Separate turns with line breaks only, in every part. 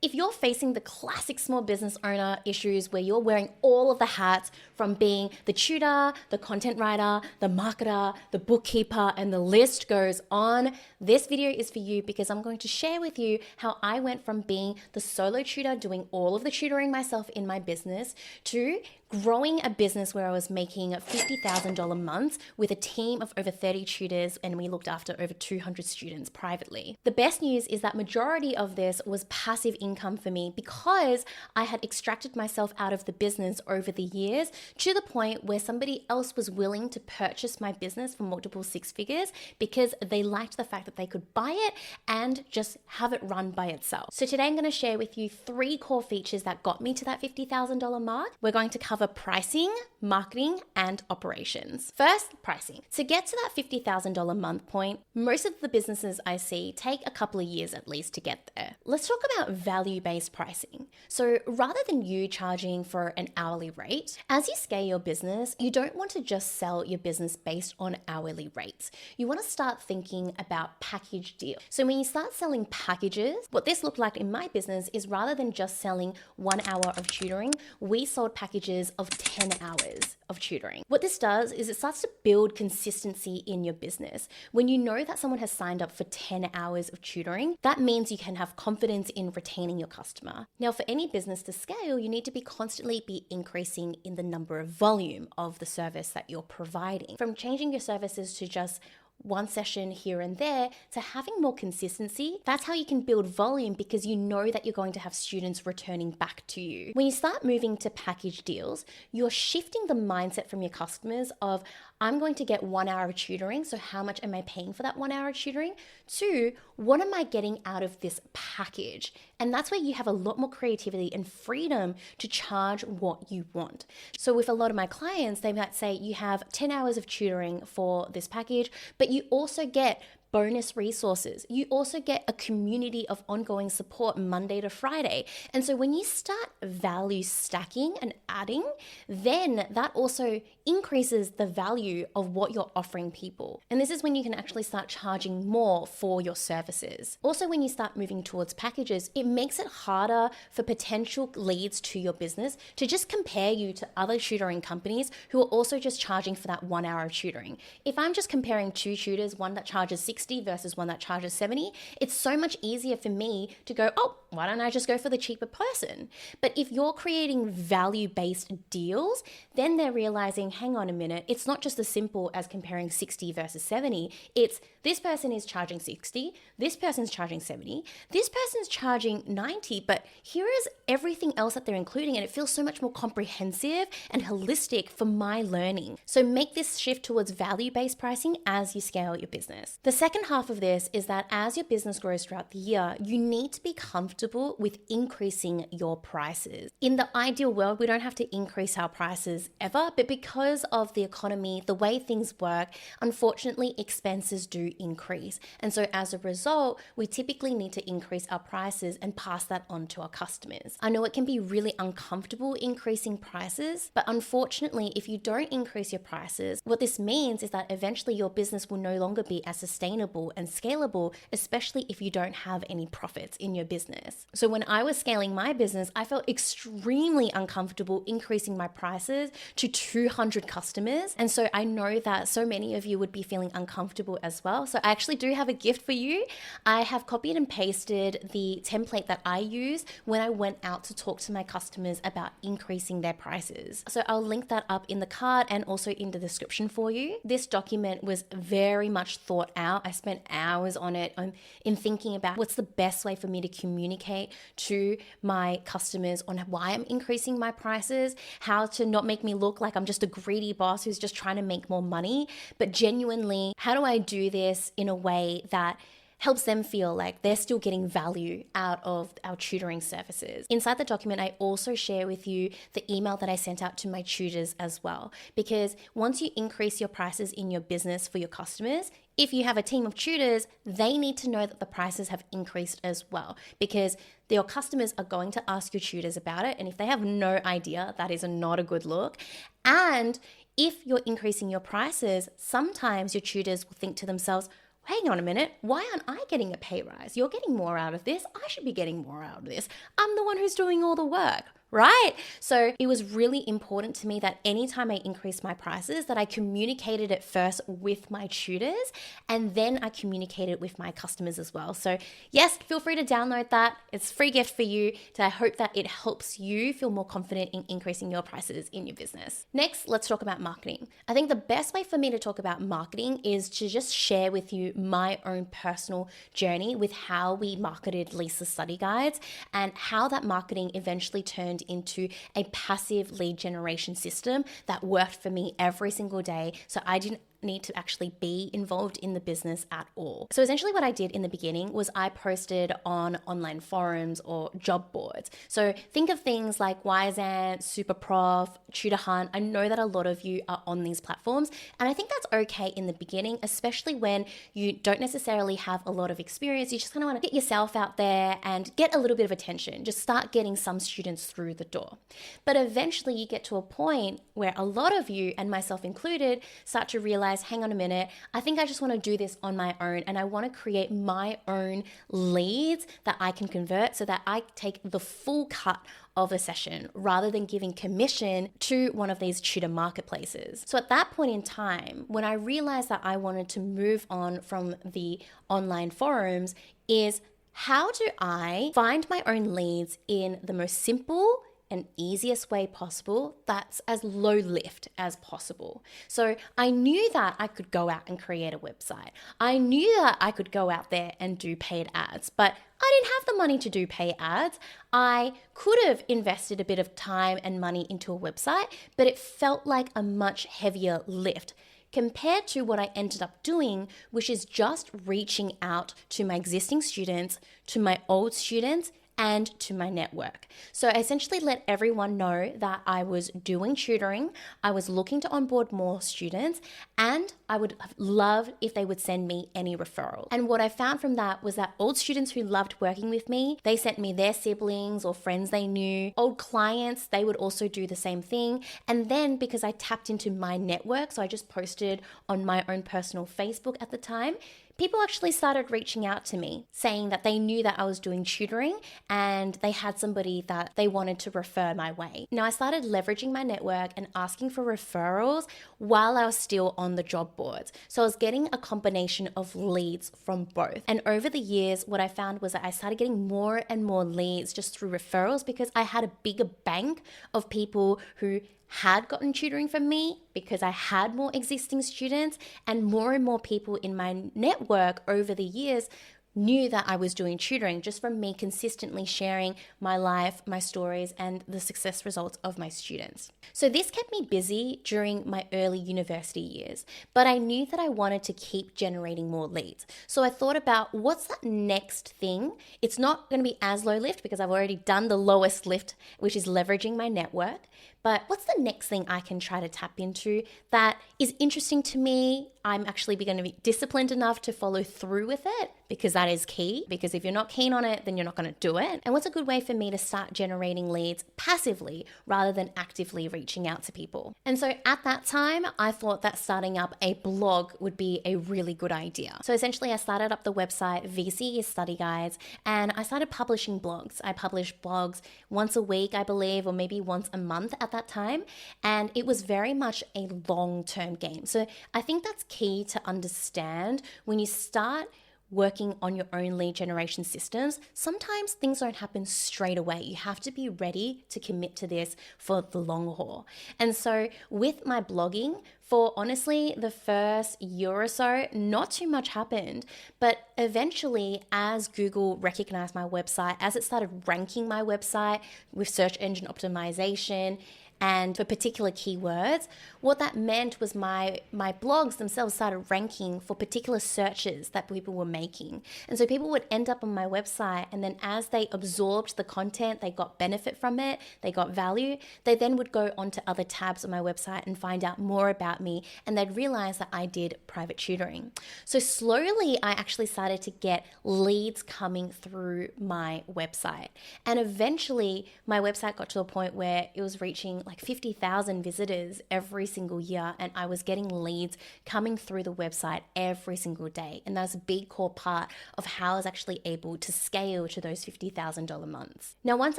If you're facing the classic small business owner issues where you're wearing all of the hats from being the tutor, the content writer, the marketer, the bookkeeper, and the list goes on, this video is for you because I'm going to share with you how I went from being the solo tutor doing all of the tutoring myself in my business to growing a business where I was making $50,000 months with a team of over 30 tutors, and we looked after over 200 students privately. The best news is that majority of this was passive income for me because I had extracted myself out of the business over the years to the point where somebody else was willing to purchase my business for multiple six figures because they liked the fact that they could buy it and just have it run by itself. So today I'm going to share with you 3 core features that got me to that $50,000 mark. We're going to cover pricing, marketing, and operations. First, pricing. To get to that $50,000 month point, most of the businesses I see take a couple of years at least to get there. Let's talk about value-based pricing. So rather than you charging for an hourly rate, as you scale your business, you don't want to just sell your business based on hourly rates. You want to start thinking about package deals. So when you start selling packages, what this looked like in my business is rather than just selling 1 hour of tutoring, we sold packages of 10 hours of tutoring. What this does is it starts to build consistency in your business. When you know that someone has signed up for 10 hours of tutoring, that means you can have confidence in retaining your customer. Now, for any business to scale, you need to be constantly increasing in the number of volume of the service that you're providing. From changing your services to just one session here and there to having more consistency, that's how you can build volume because you know that you're going to have students returning back to you. When you start moving to package deals, you're shifting the mindset from your customers of, I'm going to get 1 hour of tutoring, so how much am I paying for that 1 hour of tutoring? To, what am I getting out of this package? And that's where you have a lot more creativity and freedom to charge what you want. So with a lot of my clients, they might say you have 10 hours of tutoring for this package, but you also get bonus resources. You also get a community of ongoing support Monday to Friday. And so when you start value stacking and adding, then that also increases the value of what you're offering people. And this is when you can actually start charging more for your services. Also, when you start moving towards packages, it makes it harder for potential leads to your business to just compare you to other tutoring companies who are also just charging for that 1 hour of tutoring. If I'm just comparing 2 tutors, one that charges 60 versus one that charges 70, it's so much easier for me to go, oh, why don't I just go for the cheaper person? But if you're creating value-based deals, then they're realizing, hang on a minute, it's not just as simple as comparing 60 versus 70. It's this person is charging 60, this person's charging 70, this person's charging 90, but here is everything else that they're including, and it feels so much more comprehensive and holistic for my learning. So make this shift towards value-based pricing as you scale your business. The second half of this is that as your business grows throughout the year, you need to be comfortable with increasing your prices. In the ideal world, we don't have to increase our prices ever, but because of the economy, the way things work, unfortunately, expenses do increase. And so as a result, we typically need to increase our prices and pass that on to our customers. I know it can be really uncomfortable increasing prices, but unfortunately, if you don't increase your prices, what this means is that eventually your business will no longer be as sustainable and scalable, especially if you don't have any profits in your business. So when I was scaling my business, I felt extremely uncomfortable increasing my prices to 200 customers. And so I know that so many of you would be feeling uncomfortable as well. So I actually do have a gift for you. I have copied and pasted the template that I use when I went out to talk to my customers about increasing their prices. So I'll link that up in the card and also in the description for you. This document was very much thought out. I spent hours on it in thinking about what's the best way for me to communicate to my customers on why I'm increasing my prices, how to not make me look like I'm just a greedy boss who's just trying to make more money, but genuinely, how do I do this in a way that helps them feel like they're still getting value out of our tutoring services. Inside the document, I also share with you the email that I sent out to my tutors as well, because once you increase your prices in your business for your customers, if you have a team of tutors, they need to know that the prices have increased as well, because your customers are going to ask your tutors about it. And if they have no idea, that is not a good look. And if you're increasing your prices, sometimes your tutors will think to themselves, hang on a minute, why aren't I getting a pay rise? You're getting more out of this. I should be getting more out of this. I'm the one who's doing all the work, right? So it was really important to me that anytime I increased my prices, that I communicated it first with my tutors, and then I communicated with my customers as well. So yes, feel free to download that. It's a free gift for you. So I hope that it helps you feel more confident in increasing your prices in your business. Next, let's talk about marketing. I think the best way for me to talk about marketing is to just share with you my own personal journey with how we marketed Lisa's study guides and how that marketing eventually turned into a passive lead generation system that worked for me every single day. So I didn't need to actually be involved in the business at all. So essentially what I did in the beginning was I posted on online forums or job boards. So think of things like Wyzant, Superprof, Tutor Hunt. I know that a lot of you are on these platforms, and I think that's okay in the beginning, especially when you don't necessarily have a lot of experience. You just kind of want to get yourself out there and get a little bit of attention. Just start getting some students through the door. But eventually you get to a point where a lot of you, and myself included, start to realize, hang on a minute, I think I just want to do this on my own, and I want to create my own leads that I can convert so that I take the full cut of a session rather than giving commission to one of these tutor marketplaces. So at that point in time, when I realized that I wanted to move on from the online forums, is how do I find my own leads in the most simple and easiest way possible that's as low lift as possible. So I knew that I could go out and create a website. I knew that I could go out there and do paid ads, but I didn't have the money to do paid ads. I could have invested a bit of time and money into a website, but it felt like a much heavier lift compared to what I ended up doing, which is just reaching out to my existing students, to my old students, and to my network. So I essentially let everyone know that I was doing tutoring, I was looking to onboard more students, and I would love if they would send me any referrals. And what I found from that was that old students who loved working with me, they sent me their siblings or friends they knew. Old clients, they would also do the same thing. And then because I tapped into my network, so I just posted on my own personal Facebook at the time, people actually started reaching out to me saying that they knew that I was doing tutoring and they had somebody that they wanted to refer my way. Now I started leveraging my network and asking for referrals while I was still on the job boards. So I was getting a combination of leads from both. And over the years, what I found was that I started getting more and more leads just through referrals because I had a bigger bank of people who had gotten tutoring from me because I had more existing students, and more people in my network over the years knew that I was doing tutoring just from me consistently sharing my life, my stories, and the success results of my students. So this kept me busy during my early university years, but I knew that I wanted to keep generating more leads. So I thought about what's that next thing? It's not going to be as low lift because I've already done the lowest lift, which is leveraging my network. But what's the next thing I can try to tap into that is interesting to me? I'm actually going to be disciplined enough to follow through with it, because that is key. Because if you're not keen on it, then you're not going to do it. And what's a good way for me to start generating leads passively rather than actively reaching out to people? And so at that time, I thought that starting up a blog would be a really good idea. So essentially, I started up the website VC Study Guides, and I started publishing blogs. I published blogs once a week, I believe, or maybe once a month at that time. And it was very much a long-term game. So I think that's key to understand when you start working on your own lead generation systems. Sometimes things don't happen straight away. You have to be ready to commit to this for the long haul. And so with my blogging, for honestly the first year or so, not too much happened. But eventually, as Google recognized my website, as it started ranking my website with search engine optimization, and for particular keywords, what that meant was my blogs themselves started ranking for particular searches that people were making. And so people would end up on my website, and then as they absorbed the content, they got benefit from it, they got value, they then would go onto other tabs on my website and find out more about me, and they'd realize that I did private tutoring. So slowly, I actually started to get leads coming through my website. And eventually, my website got to a point where it was reaching like 50,000 visitors every single year, and I was getting leads coming through the website every single day. And that's a big core part of how I was actually able to scale to those $50,000 months. Now, once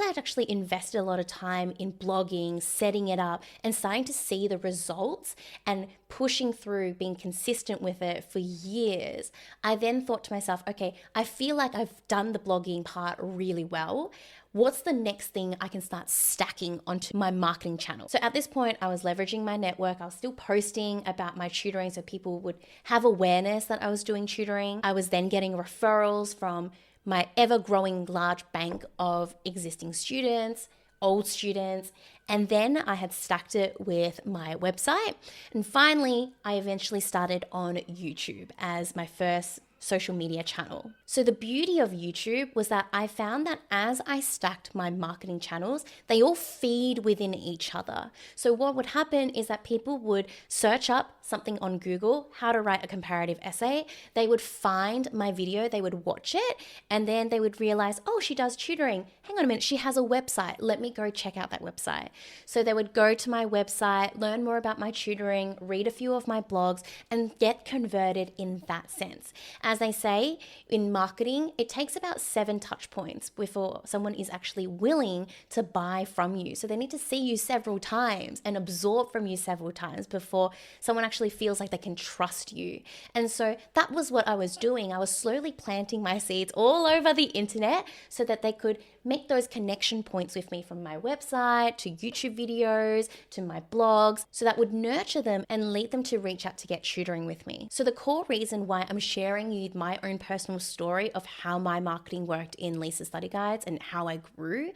I had actually invested a lot of time in blogging, setting it up, and starting to see the results and pushing through, being consistent with it for years, I then thought to myself, okay, I feel like I've done the blogging part really well. What's the next thing I can start stacking onto my marketing channel? So at this point, I was leveraging my network. I was still posting about my tutoring so people would have awareness that I was doing tutoring. I was then getting referrals from my ever-growing large bank of existing students, old students, and then I had stacked it with my website. And finally, I eventually started on YouTube as my first social media channel. So the beauty of YouTube was that I found that as I stacked my marketing channels, they all feed within each other. So what would happen is that people would search up something on Google, how to write a comparative essay. They would find my video, they would watch it, and then they would realize, oh, she does tutoring. Hang on a minute, she has a website. Let me go check out that website. So they would go to my website, learn more about my tutoring, read a few of my blogs, and get converted in that sense. As they say in marketing, it takes about 7 touch points before someone is actually willing to buy from you. So they need to see you several times and absorb from you several times before someone actually feels like they can trust you. And so that was what I was doing. I was slowly planting my seeds all over the internet so that they could make those connection points with me, from my website to YouTube videos to my blogs, so that would nurture them and lead them to reach out to get tutoring with me. So the core reason why I'm sharing you my own personal story of how my marketing worked in Lisa's Study Guides and how I grew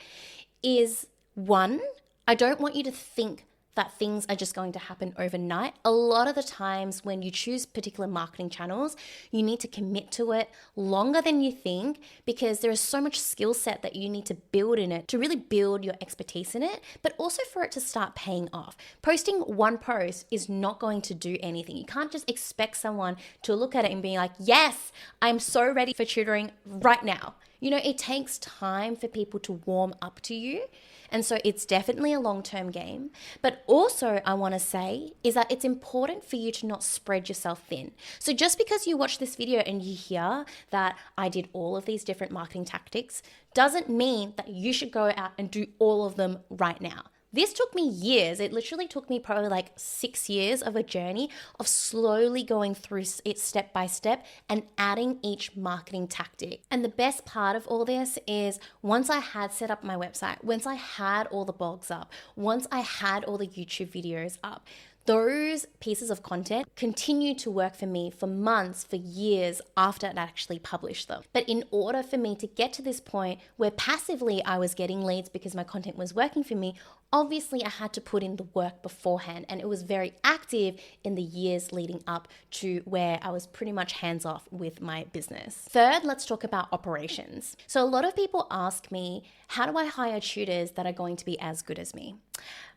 is, one, I don't want you to think that things are just going to happen overnight. A lot of the times when you choose particular marketing channels, you need to commit to it longer than you think, because there is so much skill set that you need to build in it to really build your expertise in it, but also for it to start paying off. Posting one post is not going to do anything. You can't just expect someone to look at it and be like, yes, I'm so ready for tutoring right now. You know, it takes time for people to warm up to you. And so it's definitely a long-term game. But also, I want to say is that it's important for you to not spread yourself thin. So just because you watch this video and you hear that I did all of these different marketing tactics doesn't mean that you should go out and do all of them right now. This took me years. It literally took me probably like 6 years of a journey of slowly going through it step by step and adding each marketing tactic. And the best part of all this is once I had set up my website, once I had all the blogs up, once I had all the YouTube videos up, those pieces of content continued to work for me for months, for years after I'd actually published them. But in order for me to get to this point where passively I was getting leads because my content was working for me, obviously I had to put in the work beforehand, and it was very active in the years leading up to where I was pretty much hands off with my business. Third, let's talk about operations. So a lot of people ask me, how do I hire tutors that are going to be as good as me?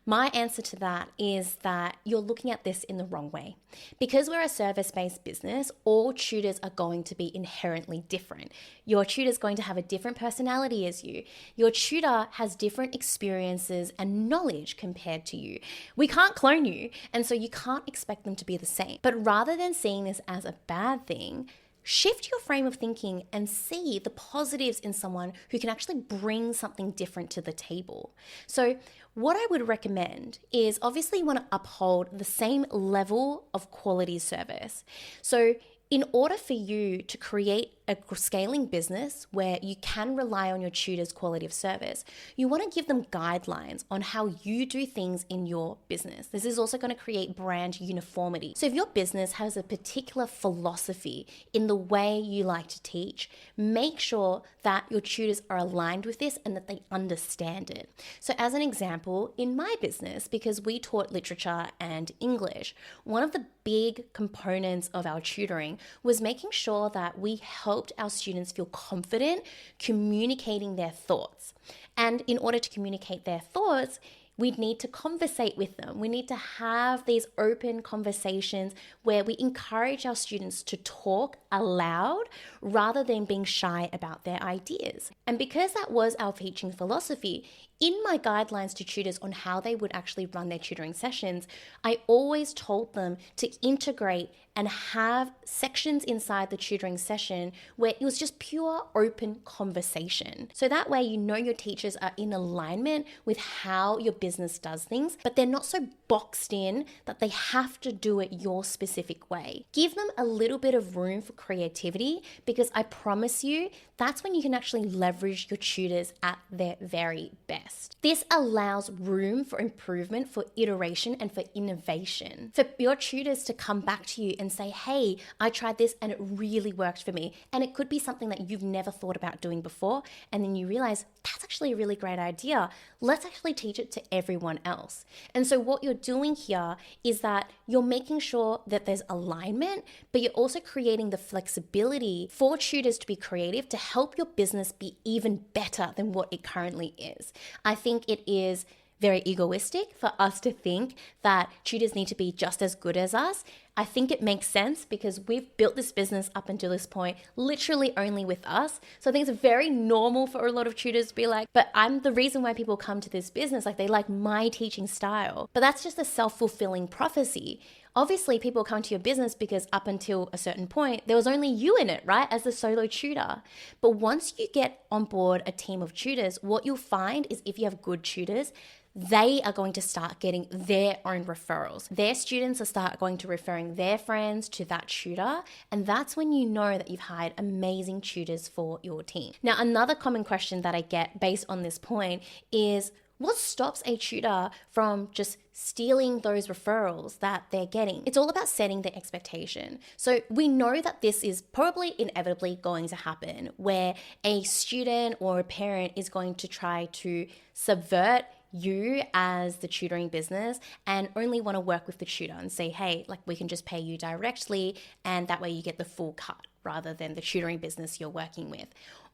My answer to that is that you're looking at this in the wrong way. Because we're a service-based business, all tutors are going to be inherently different. Your tutor is going to have a different personality as you. Your tutor has different experiences and knowledge compared to you. We can't clone you, and so you can't expect them to be the same. But rather than seeing this as a bad thing, shift your frame of thinking and see the positives in someone who can actually bring something different to the table. So what I would recommend is, obviously you want to uphold the same level of quality service. So in order for you to create a scaling business where you can rely on your tutor's quality of service, you want to give them guidelines on how you do things in your business. This is also going to create brand uniformity. So if your business has a particular philosophy in the way you like to teach, make sure that your tutors are aligned with this and that they understand it. So as an example, in my business, because we taught literature and English, one of the big components of our tutoring was making sure that we helped our students feel confident communicating their thoughts. And in order to communicate their thoughts, We need to conversate with them. We need to have these open conversations where we encourage our students to talk aloud rather than being shy about their ideas. And because that was our teaching philosophy, in my guidelines to tutors on how they would actually run their tutoring sessions, I always told them to integrate and have sections inside the tutoring session where it was just pure open conversation. So that way, you know your teachers are in alignment with how your business does things, but they're not so boxed in that they have to do it your specific way. Give them a little bit of room for creativity, because I promise you, that's when you can actually leverage your tutors at their very best. This allows room for improvement, for iteration, and for innovation. For your tutors to come back to you and say, hey, I tried this and it really worked for me. And it could be something that you've never thought about doing before. And then you realize that's actually a really great idea. Let's actually teach it to everyone else. And so what you're doing here is that you're making sure that there's alignment, but you're also creating the flexibility for tutors to be creative to help your business be even better than what it currently is. I think it is very egoistic for us to think that tutors need to be just as good as us. I think it makes sense because we've built this business up until this point literally only with us. So I think it's very normal for a lot of tutors to be like, but I'm the reason why people come to this business. Like, they like my teaching style. But that's just a self-fulfilling prophecy. Obviously, people come to your business because up until a certain point, there was only you in it, right? As the solo tutor. But once you get on board a team of tutors, what you'll find is if you have good tutors, they are going to start getting their own referrals. Their students will start going to referring their friends to that tutor. And that's when you know that you've hired amazing tutors for your team. Now, another common question that I get based on this point is, what stops a tutor from just stealing those referrals that they're getting? It's all about setting the expectation. So we know that this is probably inevitably going to happen, where a student or a parent is going to try to subvert you as the tutoring business and only want to work with the tutor and say, hey, like, we can just pay you directly, and that way you get the full cut rather than the tutoring business you're working with.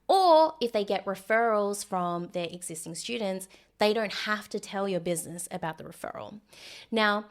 Or if they get referrals from their existing students, they don't have to tell your business about the referral. Now,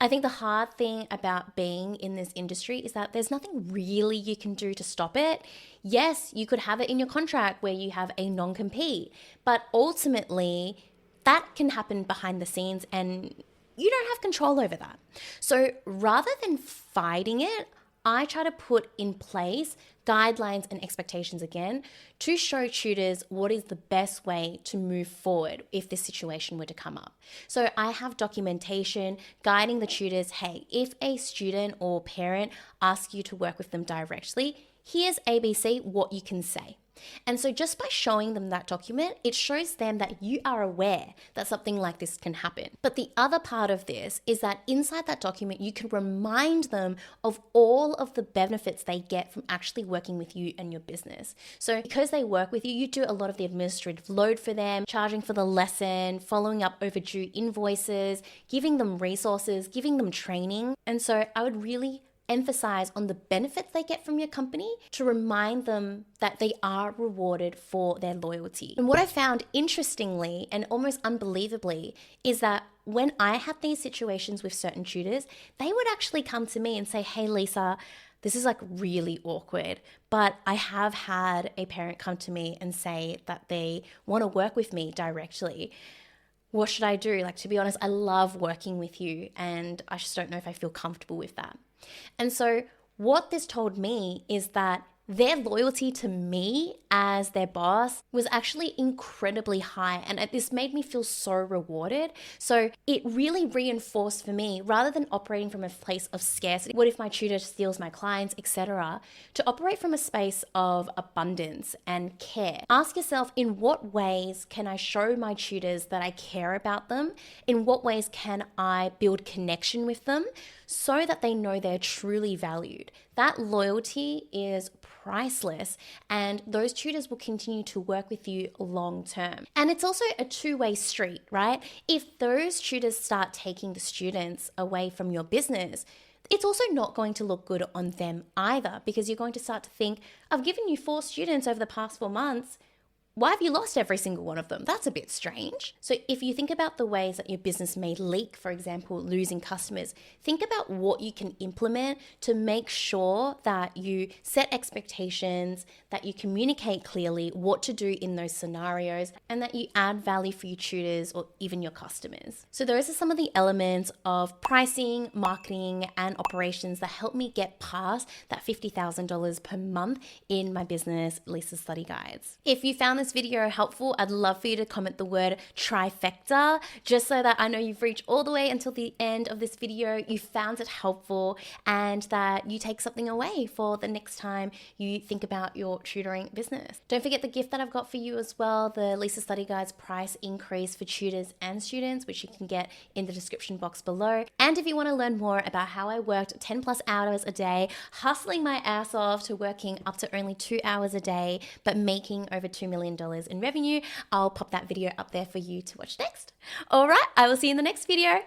I think the hard thing about being in this industry is that there's nothing really you can do to stop it. Yes, you could have it in your contract where you have a non-compete, but ultimately that can happen behind the scenes and you don't have control over that. So rather than fighting it, I try to put in place guidelines and expectations again to show tutors what is the best way to move forward if this situation were to come up. So I have documentation guiding the tutors, hey, if a student or parent asks you to work with them directly, here's ABC, what you can say. And so just by showing them that document, it shows them that you are aware that something like this can happen. But the other part of this is that inside that document, you can remind them of all of the benefits they get from actually working with you and your business. So because they work with you, you do a lot of the administrative load for them, charging for the lesson, following up overdue invoices, giving them resources, giving them training. And so I would really emphasize on the benefits they get from your company to remind them that they are rewarded for their loyalty. And what I found interestingly and almost unbelievably is that when I had these situations with certain tutors, they would actually come to me and say, hey, Lisa, this is like really awkward, but I have had a parent come to me and say that they want to work with me directly. What should I do? Like, to be honest, I love working with you and I just don't know if I feel comfortable with that. And so what this told me is that their loyalty to me as their boss was actually incredibly high. And this made me feel so rewarded. So it really reinforced for me, rather than operating from a place of scarcity, what if my tutor steals my clients, etc., to operate from a space of abundance and care. Ask yourself, in what ways can I show my tutors that I care about them? In what ways can I build connection with them so that they know they're truly valued? That loyalty is priceless, and those tutors will continue to work with you long term. And it's also a two-way street, right? If those tutors start taking the students away from your business, it's also not going to look good on them either, because you're going to start to think, I've given you 4 students over the past 4 months. Why have you lost every single one of them? That's a bit strange. So if you think about the ways that your business may leak, for example, losing customers, think about what you can implement to make sure that you set expectations, that you communicate clearly what to do in those scenarios, and that you add value for your tutors or even your customers. So those are some of the elements of pricing, marketing, and operations that help me get past that $50,000 per month in my business Lisa's Study Guides. If you found this video helpful, I'd love for you to comment the word trifecta, just so that I know you've reached all the way until the end of this video, you found it helpful, and that you take something away for the next time you think about your tutoring business. Don't forget the gift that I've got for you as well, the Lisa Study Guides price increase for tutors and students, which you can get in the description box below. And if you want to learn more about how I worked 10 plus hours a day, hustling my ass off to working up to only 2 hours a day, but making over $2 million in revenue, I'll pop that video up there for you to watch next. All right, I will see you in the next video.